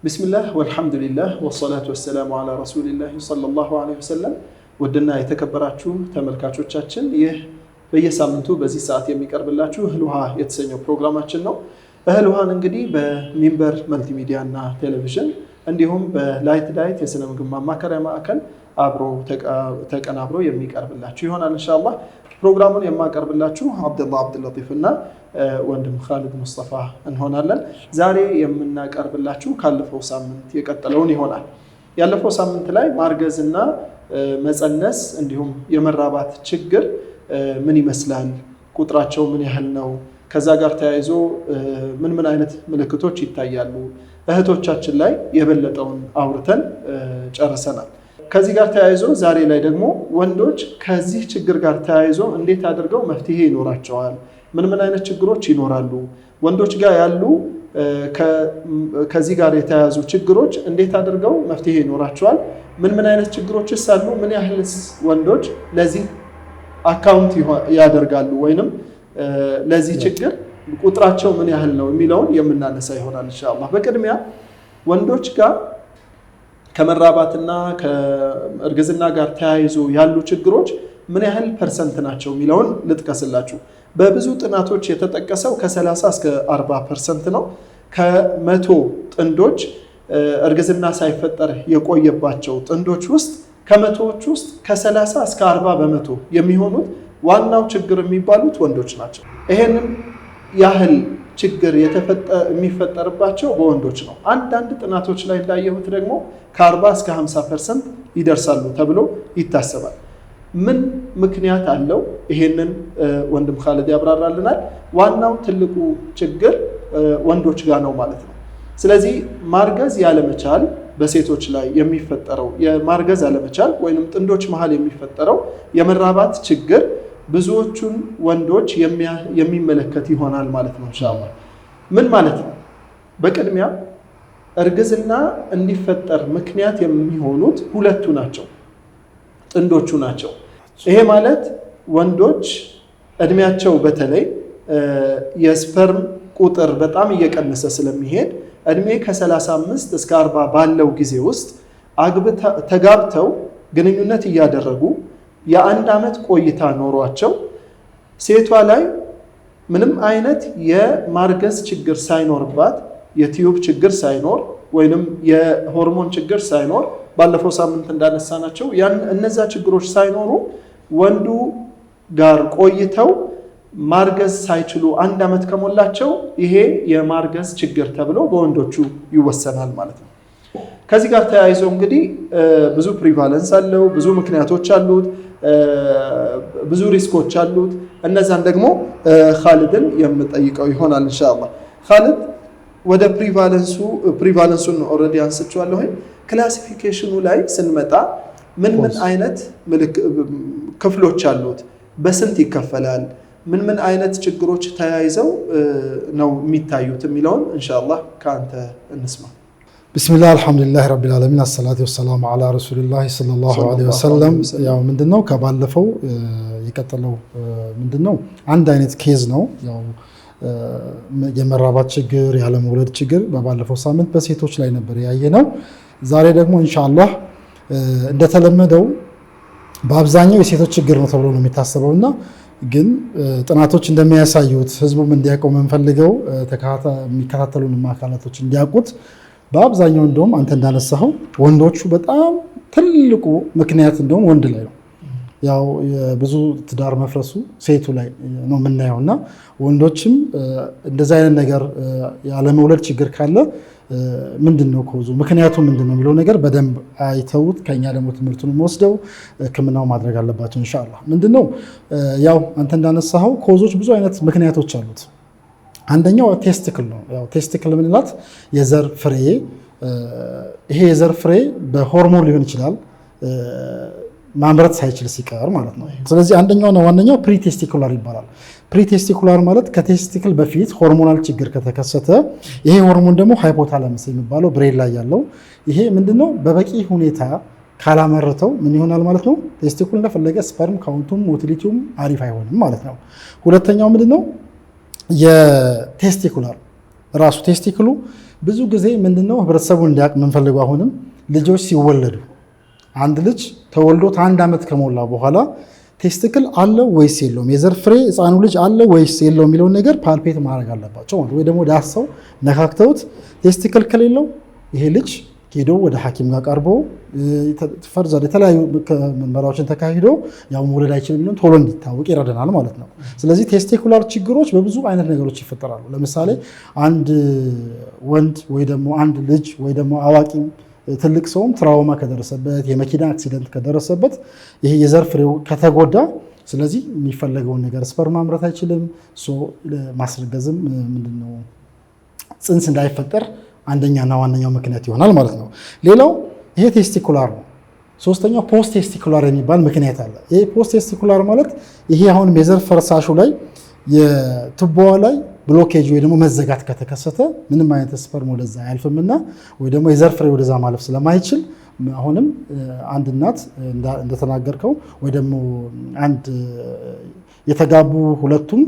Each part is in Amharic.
ቢስሚላህ ወልሐምዱሊላህ ወሰላቱ ወሰላሙ አላ ረሱሊላህ ሰለላሁ ዐለይሂ ወሰለም። ውድና የተከበራችሁ ተመልካቾቻችን ይህ በየሳምንቱ በዚህ ሰዓት የሚቀርብላችሁ እህል ውሃ የተሰኘው ፕሮግራማችን ነው። እህል ውሃን እንግዲህ በሚንበር መልቲሚዲያ እና ቴሌቪዥን እንዲሁም በላይት ዳይት የስነ ምግብ ማማከሪያ ማዕከል አብሮ ተቀናብሮ የሚቀርብላችሁ ይሆናል ኢንሻአላህ። ፕሮግራሙን የማቀርብላችሁ አብዱላህ አብዱልለጢፍ እና ወንድም ኻሊድ ሙስጠፋ እንሆናለን። ዛሬ የምናቀርብላችሁ ካለፈው ሳምንት የቀጠለውን ይሆናል። ያለፈው ሳምንት ላይ ማርገዝና መፀነስ እንዲሁም የመራባት ችግር ምን ይመስላል፣ ቁጥራቸው ምን ያህል ነው፣ ከዛ ጋር ተያይዞ ምን አይነት ምልክቶች ይታያሉ፣ እህቶቻችን ላይ የበለጠውን አውርተን ጨርሰናል። ከዚህ ጋር ተያይዞ ዛሬ ላይ ደግሞ ወንዶች ከዚህ ችግር ጋር ተያይዞ እንዴት አድርገው መፍትሄ ይኖራቸዋል፣ ምን አይነት ችግሮች ይኖራሉ፣ ወንዶች ጋር ያሉ ከዚህ ጋር የተያያዙ ችግሮች እንዴት አድርገው መፍትሄ ይኖራቸዋል፣ ምን አይነት ችግሮችስ አሉ፣ ምን ያህልስ ወንዶች ለዚህ አካውንት ያደርጋሉ ወይንም ለዚህ ችግር ቁጥራቸው ምን ያህል ነው የሚለውን የምናነሳ ይሆናል ኢንሻአላህ። በቅድሚያ ወንዶች ጋር ከመራባትና ከእርግዝና ጋር ተያይዞ ያሉ ችግሮች ምን ያህል ፐርሰንት ናቸው የሚለውን ልጥቀስላችሁ። በብዙ ጥናቶች የተጠቀሰው ከ30 እስከ 40% ነው። ከመቶ ጥንዶች እርግዝና ሳይፈጠር የቆየባቸው ጥንዶች ውስጥ ከመቶዎች ውስጥ ከ30 እስከ 40% የሚሆኑት ዋናው ችግር የሚባሉት ወንዶች ናቸው። ይሄንን ያህል ችግር የሚፈጠርባቸው በወንዶች ነው። አንዳንድ ጥናቶች ላይ እንዳየሁት ደግሞ ከ40 እስከ 50% ይደርሳሉ ተብሎ ይታሰባል። ምን ምክንያት አለው? ይሄንን ወንድም ኻሊድ ያብራራልናል። ዋናው ትልቁ ችግር ወንዶች ጋር ነው ማለት ነው። ስለዚህ ማርገዝ ያለመቻል በሴቶች ላይ የሚፈጠረው የማርገዝ ያለመቻል ወይንም ጥንዶች መሃል የሚፈጠረው የመራባት ችግር ብዙዎቹን ወንዶች የሚመለከት ይሆናል ማለት ነው ኢንሻአላህ። ምን ማለት ነው? በቅድሚያ እርግዝና እንዲፈጠር ምክንያት የሚሆኑት ሁለቱ ናቸው፣ ጥንዶቹ ናቸው። ይሄ ማለት ወንዶች እድሜያቸው በተለይ የስፐርም ቁጥር በጣም እየቀነሰ ስለሚሄድ እድሜ ከ35 እስከ 40 ባለው ጊዜ ውስጥ ተጋብተው ግንኙነት እያደረጉ የአንድ ዓመት ቆይታ ኖሯቸው ሴቷ ላይ ምንም አይነት የማርገዝ ችግር ሳይኖርባት የቲዩብ ችግር ሳይኖር ወይንም የሆርሞን ችግር ሳይኖር ባለፈው ሳምንት እንዳነሳናቸው እነዛ ችግሮች ሳይኖሩ ወንዱ ጋር ቆይተው ማርገዝ ሳይችሉ አንድ ዓመት ከሞላቸው ይሄ የማርገዝ ችግር ተብሎ በወንዶቹ ይወሰናል ማለት ነው። ከዚህ ጋር ተያይዞ እንግዲህ ብዙ ፕሪቫለንስ አለው፣ ብዙ ምክንያቶች አሉት፣ ብዙ ሪስኮች አሉት። እነዛን ደግሞ ኻሊድን የምጠይቀው ይሆናል ኢንሻአላህ። ኻሊድ ወደ ፕሪቫለንሱን ኦልሬዲ አንስቼዋለሁ። ክላሲፊኬሽኑ ላይ ስንመጣ ምን አይነት ክፍሎች አሉት፣ በስንት ይከፈላል፣ ምን አይነት ችግሮች ተያይዘው ነው የሚታዩት የሚለውን ኢንሻአላህ ከአንተ እንስማ። ቢስሚላህ አልሐምዱሊላህ ረቢል ዓለሚን አሰላቱ ወሰላሙ ዐላ ረሱሊላህ ሰለላሁ ዐለይሂ ወሰለም። ያው ምንድነው ከባለፈው የቀጠለው ምንድነው አንድ አይነት ኬዝ ነው። ያው የመራባት ችግር ያለመውለድ ችግር በባለፈው ሳምንት በሴቶች ላይ ነበር ያየነው። ዛሬ ደግሞ ኢንሻአላህ እንደተለመደው በአብዛኛው የሴቶች ችግር ነው ተብሎ ነው የሚታሰበውና ግን ጥናቶች እንደሚያሳዩት ህዝቡም እንዲያውቀው የምንፈልገው የሚከታተሉን አካላቶች እንዲያውቁት በአብዛኛው እንደውም አንተ እንዳነሳኸው ወንዶቹ በጣም ትልቁ ምክንያት እንደውም ወንድ ላይ ነው። ያው ብዙ ትዳር መፍረሱ ሴቱ ላይ ነው የምናየውና ወንዶችም እንደዛ አይነት ነገር ያለመውለድ ችግር ካለ ምንድነው ኮዙ ምክንያቱ ምንድነው የሚለው ነገር በደንብ አይተውት ከኛ ደግሞ ትምህርቱን ወስደው ህክምናው ማድረግ አለባቸው ኢንሻአላህ። ምንድነው ያው አንተ እንዳነሳኸው ኮዞች ብዙ አይነት ምክንያቶች አሉት። አንደኛው ቴስቲክል ነው። ያው ቴስቲክል ምንላት የዘር ፍሬ፣ ይሄ የዘር ፍሬ በሆርሞን ሊሆን ይችላል ማምረት ሳይችል ሲቀር ማለት ነው። ስለዚህ አንደኛውና ዋነኛው ፕሪቴስቲኩላር ይባላል። ፕሪቴስቲኩላር ማለት ከቴስቲክል በፊት ሆርሞናል ችግር ከተከሰተ ይሄ ሆርሞን ደግሞ ሃይፖታላመስ የሚባለው ብሬን ላይ ያለው ይሄ ምንድነው በበቂ ሁኔታ ካላመረተው ምን ይሆናል ማለት ነው? ቴስቲኩል እንደፈለገ ስፐርም ካውንቱም ሞቲሊቲውም አሪፍ አይሆንም ማለት ነው። ሁለተኛው ምንድነው የቴስቲኩላር ራሱ ቴስቲክሉ ብዙ ጊዜ ምንድነው ህብረተሰቡ እንዲያውቅ የምንፈልገው አሁንም ልጆች ሲወለዱ አንድ ልጅ ተወልዶት 1 ዓመት ከሞላ በኋላ ቴስቲክል አለው ወይስ የለውም፣ የዘር ፍሬ ህፃኑ ልጅ አለው ወይስ የለውም የሚለውን ነገር ፓልፔት ማድረግ አለባቸው ወይ ደግሞ ዳሰው ነካክተውት ቴስቲክል ከሌለው ይሄ ልጅ ሄዶ ወደ ሐኪም ጋር ቀርቦ ፈርዘር የተለያዩ ምርመራዎችን ተካሂዶ ያው መውለድ አይችልም የሚለውን ቶሎ እንዲታወቅ ይረዳናል ማለት ነው። ስለዚህ ቴስቲኩላር ችግሮች በብዙ አይነት ነገሮች ይፈጠራሉ። ለምሳሌ አንድ ወንድ ወይ ደግሞ አንድ ልጅ ወይ ደግሞ አዋቂም ትልቅ ሰውም ትራውማ ከደረሰበት የመኪና አክሲደንት ከደረሰበት ይሄ የዘር ፍሬው ከተጎዳ ስለዚህ የሚፈለገውን ነገር ስፐርም ማምረት አይችልም። ማስረገዝም ምንድነው ጽንስ እንዳይፈጠር አንደኛና ዋነኛው ምክንያት ይሆናል ማለት ነው። ሌላው ይሄ ቴስቲኩላር ነው። ሶስተኛው ፖስት ቴስቲኩላር የሚባል ምክንያት አለ። ይሄ ፖስት ቴስቲኩላር ማለት ይሄ አሁን የዘር ፈሳሹ ላይ የቱቦዋ ላይ ብሎኬጅ ወይ ደግሞ መዘጋት ከተከሰተ ምንም አይነት ስፐርም ወደዛ አያልፍምና ወይ ደግሞ የዘር ፍሬ ወደዛ ማለፍ ስለማይችል አሁንም አንድ እናት እንደተናገርከው ወይ ደግሞ አንድ የተጋቡ ሁለቱም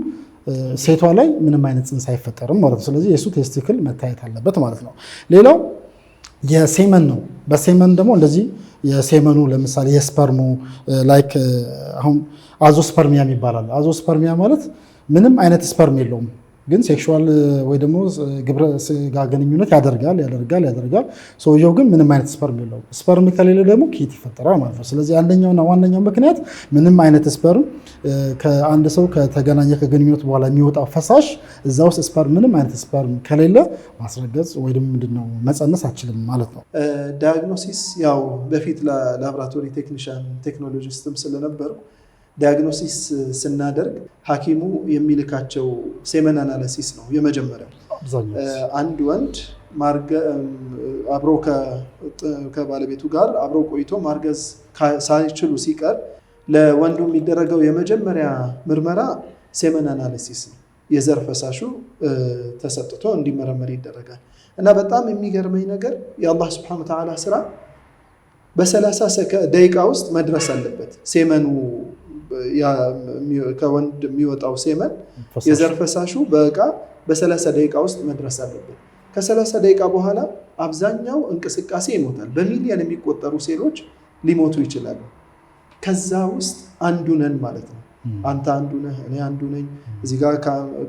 ሴቷ ላይ ምንም አይነት ጽንስ አይፈጠርም ማለት ነው። ስለዚህ የሱ ቴስቲክል መታየት አለበት ማለት ነው። ሌላው የሴመን ነው። በሴመን ደግሞ እንደዚህ የሴመኑ ለምሳሌ የስፐርሙ ላይክ አሁን አዞስፐርሚያ ይባላል። አዞስፐርሚያ ማለት ምንም አይነት ስፐርም የለውም ግን ሴክሹዋል ወይ ደግሞ ግብረ ስጋ ግንኙነት ያደርጋል። ሰውየው ግን ምንም አይነት ስፐርም የለውም። ስፐርም ከሌለ ደግሞ ኬት ይፈጠራል ማለት ነው። ስለዚህ አንደኛውና ዋነኛው ምክንያት ምንም አይነት ስፐርም ከአንድ ሰው ከተገናኘ ከግንኙነት በኋላ የሚወጣው ፈሳሽ እዛ ውስጥ ስፐርም ምንም አይነት ስፐርም ከሌለ ማስረገዝ ወይ ደግሞ ምንድነው መጸነስ አችልም ማለት ነው። ዳያግኖሲስ ያው በፊት ላብራቶሪ ቴክኒሻን ቴክኖሎጂስትም ስለነበር ዳያግኖሲስ ስናደርግ ሐኪሙ የሚልካቸው ሴመን አናሊሲስ ነው የመጀመሪያው። አንድ ወንድ አብሮ ከባለቤቱ ጋር አብሮ ቆይቶ ማርገዝ ሳይችሉ ሲቀር ለወንዱ የሚደረገው የመጀመሪያ ምርመራ ሴመን አናሊሲስ ነው። የዘር ፈሳሹ ተሰጥቶ እንዲመረመር ይደረጋል። እና በጣም የሚገርመኝ ነገር የአላህ ሱብሓነሁ ወተዓላ ስራ በ30 ደቂቃ ውስጥ መድረስ አለበት። ሴመኑ ከወንድ የሚወጣው ሴመን የዘር ፈሳሹ በእቃ በ30 ደቂቃ ውስጥ መድረስ አለበት። ከ30 ደቂቃ በኋላ አብዛኛው እንቅስቃሴ ይሞታል። በሚሊዮን የሚቆጠሩ ሴሎች ሊሞቱ ይችላሉ። ከዛ ውስጥ አንዱ ነን ማለት ነው። አንተ አንዱ ነህ፣ እኔ አንዱ ነኝ። እዚህ ጋር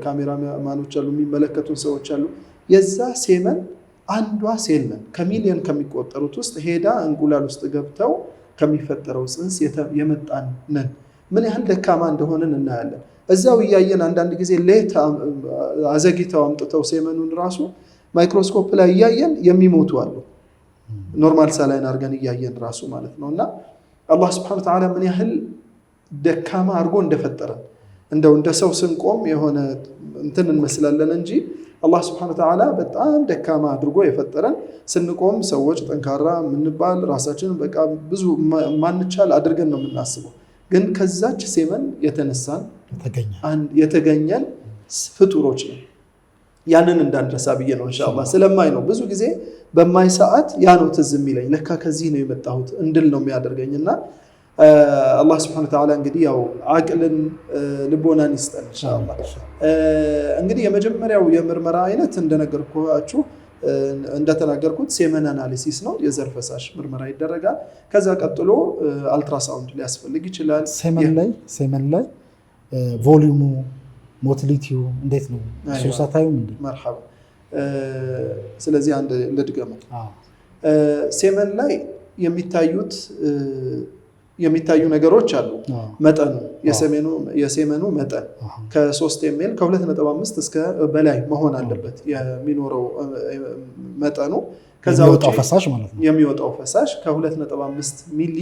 ካሜራማኖች አሉ፣ የሚመለከቱን ሰዎች አሉ። የዛ ሴመን አንዷ ሴል ነን። ከሚሊዮን ከሚቆጠሩት ውስጥ ሄዳ እንቁላል ውስጥ ገብተው ከሚፈጠረው ጽንስ የመጣን ነን። ምን ያህል ደካማ እንደሆንን እናያለን። እዛው እያየን አንዳንድ ጊዜ ሌት አዘግይተው አምጥተው ሴመኑን ራሱ ማይክሮስኮፕ ላይ እያየን የሚሞቱ አሉ። ኖርማል ሳላይን አድርገን እያየን ራሱ ማለት ነው። እና አላህ ሱብሓነሁ ወተዓላ ምን ያህል ደካማ አድርጎ እንደፈጠረን እንደው እንደ ሰው ስንቆም የሆነ እንትን እንመስላለን እንጂ አላህ ሱብሓነሁ ወተዓላ በጣም ደካማ አድርጎ የፈጠረን፣ ስንቆም ሰዎች ጠንካራ የምንባል ራሳችንን በቃ ብዙ ማንቻል አድርገን ነው የምናስበው። ግን ከዛች ሴመን የተነሳን የተገኘን ፍጡሮች ነው። ያንን እንዳንረሳ ብዬ ነው ኢንሻአላህ። ስለማይ ነው ብዙ ጊዜ በማይ ሰዓት ያ ነው ትዝ የሚለኝ፣ ለካ ከዚህ ነው የመጣሁት እንድል ነው የሚያደርገኝና አላህ ሱብሓነሁ ወተዓላ እንግዲህ ያው አቅልን ልቦናን ይስጠን ኢንሻአላህ። እንግዲህ የመጀመሪያው የምርመራ አይነት እንደነገርኳችሁ እንደተናገርኩት ሴመን አናሊሲስ ነው። የዘር ፈሳሽ ምርመራ ይደረጋል። ከዛ ቀጥሎ አልትራሳውንድ ሊያስፈልግ ይችላል። ሴመን ላይ ቮሊዩሙ ሞቲሊቲው እንዴት ነው? ሶሳታዩም እንዴ? መርሐባ። ስለዚህ አንድ ልድገመው። ሴመን ላይ የሚታዩ ነገሮች አሉ። መጠኑ የሴመኑ መጠን ከ3 ml ከ2.5 እስከ በላይ መሆን አለበት የሚኖረው መጠኑ። ከዛ ውጪ የሚወጣው ፈሳሽ ከ2.5 ሚሊ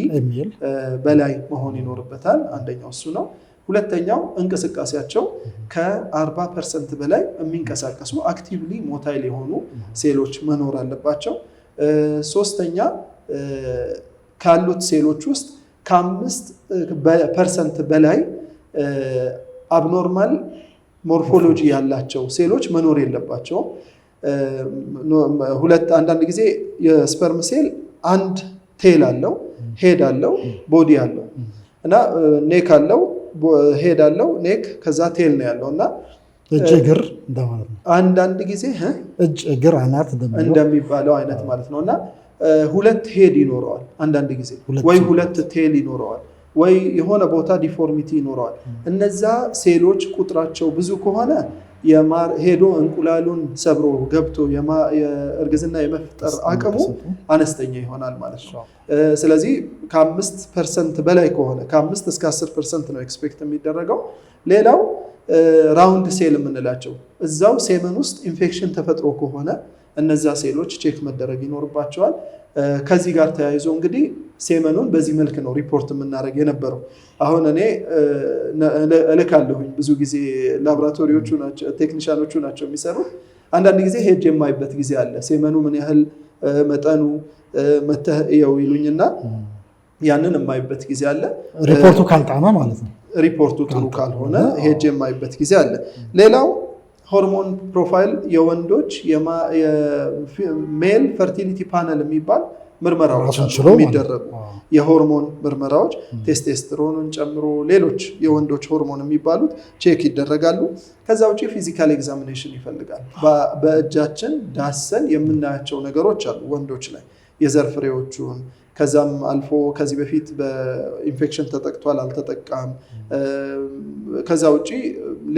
በላይ መሆን ይኖርበታል። አንደኛው እሱ ነው። ሁለተኛው እንቅስቃሴያቸው ከ40% በላይ የሚንቀሳቀሱ አክቲቭሊ ሞታይል የሆኑ ሴሎች መኖር አለባቸው። ሶስተኛ ካሉት ሴሎች ውስጥ ከ5% በላይ አብኖርማል ሞርፎሎጂ ያላቸው ሴሎች መኖር የለባቸውም። አንዳንድ ጊዜ የስፐርም ሴል አንድ ቴል አለው፣ ሄድ አለው፣ ቦዲ አለው እና ኔክ አለው፣ ሄድ አለው፣ ኔክ ከዛ ቴል ነው ያለው እና እጅ እግር እንደማለት ነው። አንዳንድ ጊዜ እጅ እግር አናት እንደሚባለው አይነት ማለት ነውና ሁለት ሄድ ይኖረዋል አንዳንድ ጊዜ ወይ ሁለት ቴል ይኖረዋል ወይ የሆነ ቦታ ዲፎርሚቲ ይኖረዋል። እነዛ ሴሎች ቁጥራቸው ብዙ ከሆነ ሄዶ እንቁላሉን ሰብሮ ገብቶ የእርግዝና የመፍጠር አቅሙ አነስተኛ ይሆናል ማለት ነው። ስለዚህ ከ5% በላይ ከሆነ ከ5 እስከ 10% ነው ኤክስፔክት የሚደረገው። ሌላው ራውንድ ሴል የምንላቸው እዛው ሴመን ውስጥ ኢንፌክሽን ተፈጥሮ ከሆነ እነዛ ሴሎች ቼክ መደረግ ይኖርባቸዋል። ከዚህ ጋር ተያይዞ እንግዲህ ሴመኑን በዚህ መልክ ነው ሪፖርት የምናደርግ የነበረው። አሁን እኔ እልካለሁኝ ብዙ ጊዜ ላቦራቶሪዎቹ ናቸው ቴክኒሻኖቹ ናቸው የሚሰሩት። አንዳንድ ጊዜ ሄጅ የማይበት ጊዜ አለ። ሴመኑ ምን ያህል መጠኑ መተህ ይኸው ይሉኝና ያንን የማይበት ጊዜ አለ። ሪፖርቱ ካልጣመ ማለት ነው። ሪፖርቱ ጥሩ ካልሆነ ሄጅ የማይበት ጊዜ አለ። ሌላው ሆርሞን ፕሮፋይል የወንዶች ሜል ፈርቲሊቲ ፓነል የሚባል ምርመራዎች የሚደረጉ የሆርሞን ምርመራዎች ቴስቴስትሮንን ጨምሮ ሌሎች የወንዶች ሆርሞን የሚባሉት ቼክ ይደረጋሉ። ከዛ ውጪ ፊዚካል ኤግዛሚኔሽን ይፈልጋል። በእጃችን ዳሰን የምናያቸው ነገሮች አሉ ወንዶች ላይ የዘር ፍሬዎቹን ከዛም አልፎ ከዚህ በፊት በኢንፌክሽን ተጠቅቷል አልተጠቃም፣ ከዛ ውጪ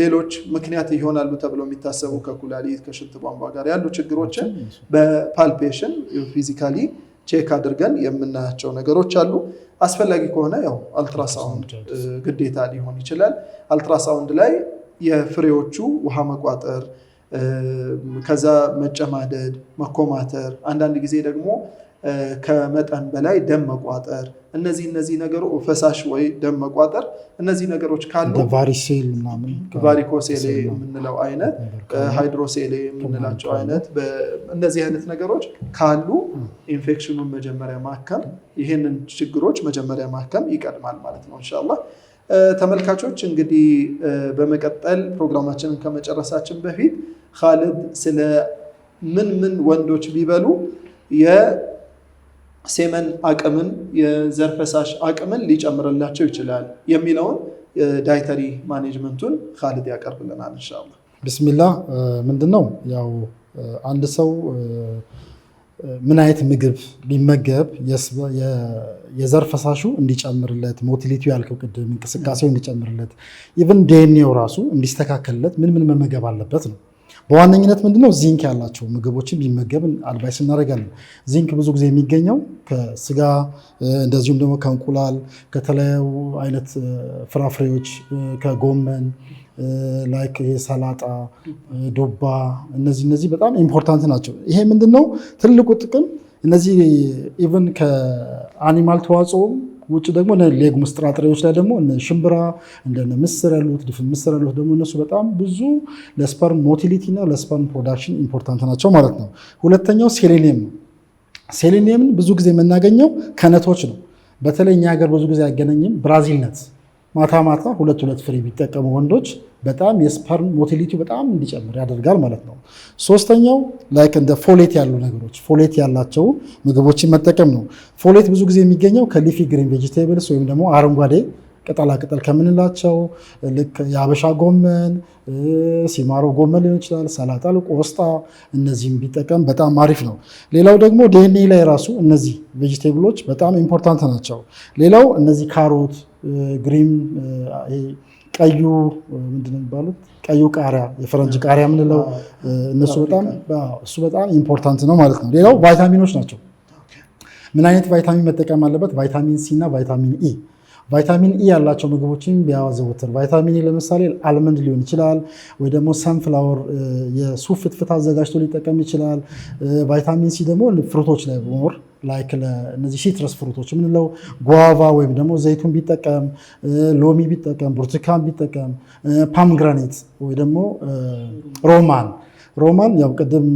ሌሎች ምክንያት ይሆናሉ ተብሎ የሚታሰቡ ከኩላሊት ከሽንት ቧንቧ ጋር ያሉ ችግሮችን በፓልፔሽን ፊዚካሊ ቼክ አድርገን የምናያቸው ነገሮች አሉ። አስፈላጊ ከሆነ ያው አልትራሳውንድ ግዴታ ሊሆን ይችላል። አልትራሳውንድ ላይ የፍሬዎቹ ውሃ መቋጠር፣ ከዛ መጨማደድ፣ መኮማተር፣ አንዳንድ ጊዜ ደግሞ ከመጠን በላይ ደም መቋጠር፣ እነዚህ ነገሮች ፈሳሽ ወይ ደም መቋጠር፣ እነዚህ ነገሮች ካሉ ቫሪኮሴሌ የምንለው አይነት ሃይድሮሴሌ የምንላቸው አይነት እነዚህ አይነት ነገሮች ካሉ ኢንፌክሽኑን መጀመሪያ ማከም፣ ይህንን ችግሮች መጀመሪያ ማከም ይቀድማል ማለት ነው ኢንሻአላህ። ተመልካቾች እንግዲህ በመቀጠል ፕሮግራማችንን ከመጨረሳችን በፊት ኻሊድ ስለ ምን ወንዶች ቢበሉ የሴመን አቅምን የዘር ፈሳሽ አቅምን ሊጨምርላቸው ይችላል የሚለውን ዳይተሪ ማኔጅመንቱን ኻሊድ ያቀርብልናል ኢንሻአላህ። ቢስሚላህ ምንድነው ያው አንድ ሰው ምን አይነት ምግብ ቢመገብ የዘር ፈሳሹ እንዲጨምርለት፣ ሞቲሊቲ ያልከው ቅድም እንቅስቃሴው እንዲጨምርለት፣ ኢቭን ዲኤንኤው ራሱ እንዲስተካከልለት ምን መመገብ አለበት ነው። በዋነኝነት ምንድነው ዚንክ ያላቸው ምግቦችን ቢመገብ አድቫይስ እናደርጋለን። ዚንክ ብዙ ጊዜ የሚገኘው ከስጋ እንደዚሁም ደግሞ ከእንቁላል፣ ከተለያዩ አይነት ፍራፍሬዎች፣ ከጎመን ላይክ ሰላጣ፣ ዱባ፣ እነዚህ በጣም ኢምፖርታንት ናቸው። ይሄ ምንድነው ትልቁ ጥቅም እነዚህ ኢቭን ከአኒማል ተዋጽኦ ውጭ ደግሞ ሌጉምስ ጥራጥሬዎች ላይ ደግሞ ሽምብራ እንደነ ምስር ያሉት ድፍን ምስር ያሉት ደግሞ እነሱ በጣም ብዙ ለስፐርም ሞቲሊቲ እና ለስፐርም ፕሮዳክሽን ኢምፖርታንት ናቸው ማለት ነው። ሁለተኛው ሴሌኒየም ነው። ሴሌኒየምን ብዙ ጊዜ የምናገኘው ከነቶች ነው። በተለይ እኛ ሀገር ብዙ ጊዜ አይገናኝም። ብራዚል ነት ማታ ሁለት ፍሬ ቢጠቀሙ ወንዶች በጣም የስፐርም ሞቲሊቲ በጣም እንዲጨምር ያደርጋል ማለት ነው። ሶስተኛው ላይክ እንደ ፎሌት ያሉ ነገሮች ፎሌት ያላቸው ምግቦችን መጠቀም ነው። ፎሌት ብዙ ጊዜ የሚገኘው ከሊፊ ግሪን ቬጂቴብልስ ወይም ደግሞ አረንጓዴ ቅጠላቅጠል ከምንላቸው ልክ የአበሻ ጎመን፣ ሲማሮ ጎመን ሊሆን ይችላል፣ ሰላጣ፣ ቆስጣ፣ እነዚህም ቢጠቀም በጣም አሪፍ ነው። ሌላው ደግሞ ዲኤንኤ ላይ ራሱ እነዚህ ቬጂቴብሎች በጣም ኢምፖርታንት ናቸው። ሌላው እነዚህ ካሮት፣ ግሪን ቀዩ ምንድን ነው የሚባሉት ቀዩ ቃሪያ የፈረንጅ ቃሪያ የምንለው እሱ በጣም ኢምፖርታንት ነው ማለት ነው። ሌላው ቫይታሚኖች ናቸው። ምን አይነት ቫይታሚን መጠቀም አለበት? ቫይታሚን ሲ እና ቫይታሚን ኢ። ቫይታሚን ኢ ያላቸው ምግቦችን ቢያዘወትር። ቫይታሚን ኢ ለምሳሌ አልመንድ ሊሆን ይችላል ወይ ደግሞ ሰንፍላወር የሱፍ ፍትፍት አዘጋጅቶ ሊጠቀም ይችላል። ቫይታሚን ሲ ደግሞ ፍሩቶች ላይ ሞር ላይክ እነዚህ ሲትረስ ፍሩቶች የምንለው ጓቫ ወይም ደግሞ ዘይቱን ቢጠቀም፣ ሎሚ ቢጠቀም፣ ብርቱካን ቢጠቀም፣ ፓምግራኔት ወይ ደግሞ ሮማን ያው ቅድም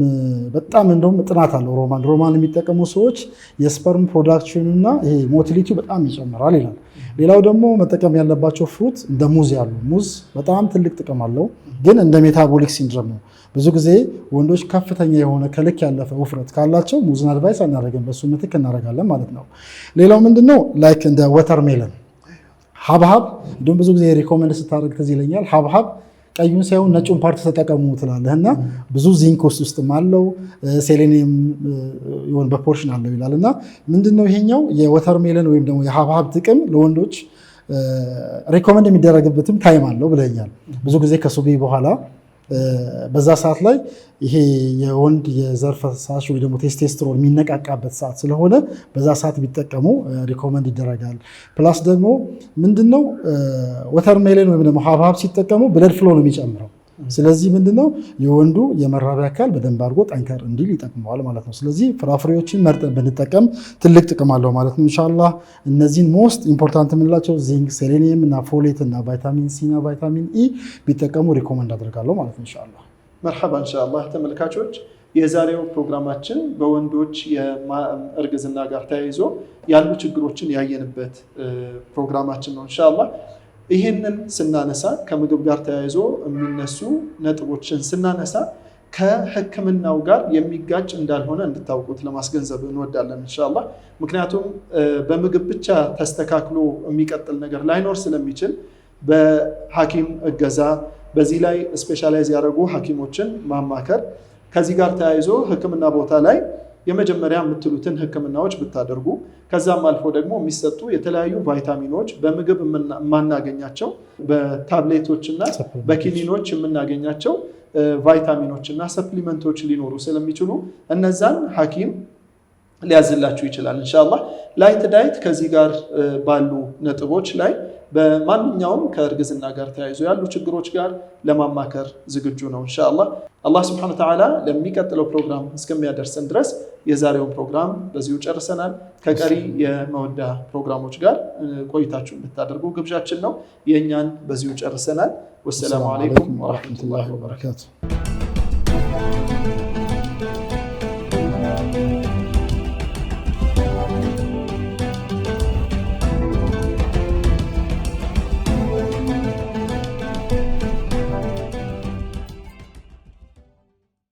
በጣም እንደውም ጥናት አለው ሮማን የሚጠቀሙ ሰዎች የስፐርም ፕሮዳክሽን እና ይሄ ሞቲሊቲው በጣም ይጨምራል ይላል። ሌላው ደግሞ መጠቀም ያለባቸው ፍሩት እንደ ሙዝ ያሉ ሙዝ በጣም ትልቅ ጥቅም አለው፣ ግን እንደ ሜታቦሊክ ሲንድሮም ነው። ብዙ ጊዜ ወንዶች ከፍተኛ የሆነ ከልክ ያለፈ ውፍረት ካላቸው ሙዝን አድቫይስ አናደርግም፣ በሱ ምትክ እናደርጋለን ማለት ነው። ሌላው ምንድነው ላይክ እንደ ወተር ሜለን፣ ሀብሀብ እንዲሁም ብዙ ጊዜ ሪኮመንድ ስታደርግ ትዝ ይለኛል። ሀብሀብ ቀዩን ሳይሆን ነጩን ፓርት ተጠቀሙ ትላለህ እና ብዙ ዚንክ ውስጥም አለው ሴሌኒየም የሆነ በፖርሽን አለው ይላል እና ምንድነው ይሄኛው የወተርሜለን ወይም ደግሞ የሀብሀብ ጥቅም ለወንዶች ሪኮመንድ የሚደረግበትም ታይም አለው ብለኛል። ብዙ ጊዜ ከሱቢ በኋላ በዛ ሰዓት ላይ ይሄ የወንድ የዘር ፈሳሽ ወይ ደግሞ ቴስቴስትሮን የሚነቃቃበት ሰዓት ስለሆነ በዛ ሰዓት ቢጠቀሙ ሪኮመንድ ይደረጋል። ፕላስ ደግሞ ምንድነው ወተርሜለን ወይም ደግሞ ሀብሀብ ሲጠቀሙ ብለድ ፍሎ ነው የሚጨምረው። ስለዚህ ምንድነው የወንዱ የመራቢያ አካል በደንብ አድርጎ ጠንከር እንዲል ይጠቅመዋል ማለት ነው። ስለዚህ ፍራፍሬዎችን መርጠን ብንጠቀም ትልቅ ጥቅም አለው ማለት ነው። ኢንሻአላህ እነዚህን ሞስት ኢምፖርታንት የምንላቸው ዚንክ፣ ሴሌኒየም እና ፎሌት እና ቫይታሚን ሲ እና ቫይታሚን ኢ ቢጠቀሙ ሪኮመንድ አደርጋለሁ ማለት ነው። ኢንሻአላህ መርሐባ። ኢንሻአላህ ተመልካቾች የዛሬው ፕሮግራማችን በወንዶች የእርግዝና ጋር ተያይዞ ያሉ ችግሮችን ያየንበት ፕሮግራማችን ነው። ኢንሻአላህ ይህንን ስናነሳ ከምግብ ጋር ተያይዞ የሚነሱ ነጥቦችን ስናነሳ ከሕክምናው ጋር የሚጋጭ እንዳልሆነ እንድታውቁት ለማስገንዘብ እንወዳለን ኢንሻአላህ። ምክንያቱም በምግብ ብቻ ተስተካክሎ የሚቀጥል ነገር ላይኖር ስለሚችል በሐኪም እገዛ በዚህ ላይ ስፔሻላይዝ ያደረጉ ሐኪሞችን ማማከር፣ ከዚህ ጋር ተያይዞ ሕክምና ቦታ ላይ የመጀመሪያ የምትሉትን ሕክምናዎች ብታደርጉ ከዛም አልፎ ደግሞ የሚሰጡ የተለያዩ ቫይታሚኖች በምግብ የማናገኛቸው በታብሌቶች እና በኪኒኖች የምናገኛቸው ቫይታሚኖች እና ሰፕሊመንቶች ሊኖሩ ስለሚችሉ እነዛን ሐኪም ሊያዝላችሁ ይችላል ኢንሻአላህ። ላይት ዳይት ከዚህ ጋር ባሉ ነጥቦች ላይ በማንኛውም ከእርግዝና ጋር ተያይዞ ያሉ ችግሮች ጋር ለማማከር ዝግጁ ነው ኢንሻአላህ። አላህ Subhanahu Wa Ta'ala ለሚቀጥለው ፕሮግራም እስከሚያደርሰን ድረስ የዛሬውን ፕሮግራም በዚሁ ጨርሰናል። ከቀሪ የመወዳ ፕሮግራሞች ጋር ቆይታችሁ እንድታደርጉ ግብዣችን ነው። የኛን በዚሁ ጨርሰናል። ወሰላሙ አለይኩም ወራህመቱላሂ ወበረካቱሁ።